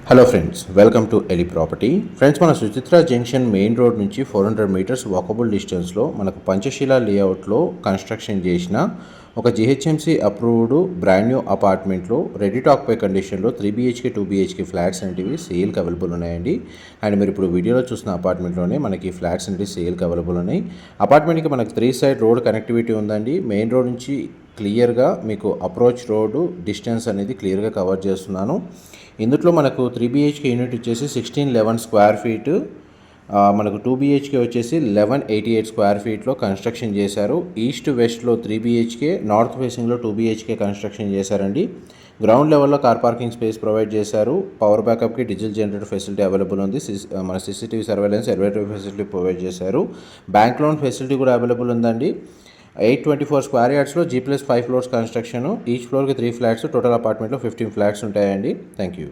Hello friends, welcome to Eli property. Friends, మన Suchitra junction main road నుంచి 400 metres walkable డిస్టెన్స్లో మనకు పంచశీల లేఅవుట్లో కన్స్ట్రక్షన్ చేసిన ఒక జిహెచ్ఎంసీ అప్రూవ్డ్ బ్రాండ్ న్యూ అపార్ట్మెంట్లో రెడీ టు ఆక్యుపై కండిషన్లో 3 BHK 2 BHK ఫ్లాట్స్ అనేవి సేల్కి అవైలబుల్ ఉన్నాయండి. అండ్ మీరు ఇప్పుడు వీడియోలో చూసిన అపార్ట్మెంట్లోనే మనకి ఫ్లాట్స్ అనేవి సేల్కి అవైలబుల్ ఉన్నాయి. అపార్ట్మెంట్కి మనకు 3 సైడ్ రోడ్ కనెక్టివిటీ ఉందండి. మెయిన్ రోడ్ నుంచి క్లియర్గా మీకు అప్రోచ్ రోడ్డు డిస్టెన్స్ అనేది క్లియర్గా కవర్ చేస్తున్నాను. ఇందులో మనకు 3 BHK యూనిట్ వచ్చేసి 1611 స్క్వేర్ ఫీటు, మనకు 2 BHK వచ్చేసి 1188 స్క్వేర్ ఫీట్లో కన్స్ట్రక్షన్ చేశారు. ఈస్ట్ వెస్ట్లో 3 BHK, నార్త్ ఫేసింగ్లో 2 BHK కన్స్ట్రక్షన్ చేశారండి. గ్రౌండ్ లెవెల్లో కార్ పార్కింగ్ స్పేస్ ప్రొవైడ్ చేశారు. పవర్ బ్యాకప్కి డీజిల్ జనరేటర్ ఫెసిలిటీ అవైలబుల్ ఉంది. మన CCTV సర్వేలెన్స్, ఎలివేటర్ ఫెసిలిటీ ప్రొవైడ్ చేశారు. బ్యాంక్ లోన్ ఫెసిలిటీ కూడా అవైలబుల్ ఉందండి. 824 స్క్వేర్ యార్డ్స్లో G+5 ఫ్లోర్స్ కన్స్ట్రక్షన్. ఈచ్ ఫ్లోర్కి 3 ఫ్లాట్స్, టోటల్ అపార్ట్మెంట్లో 15 ఫ్లాట్స్ ఉంటాయండి. Thank you.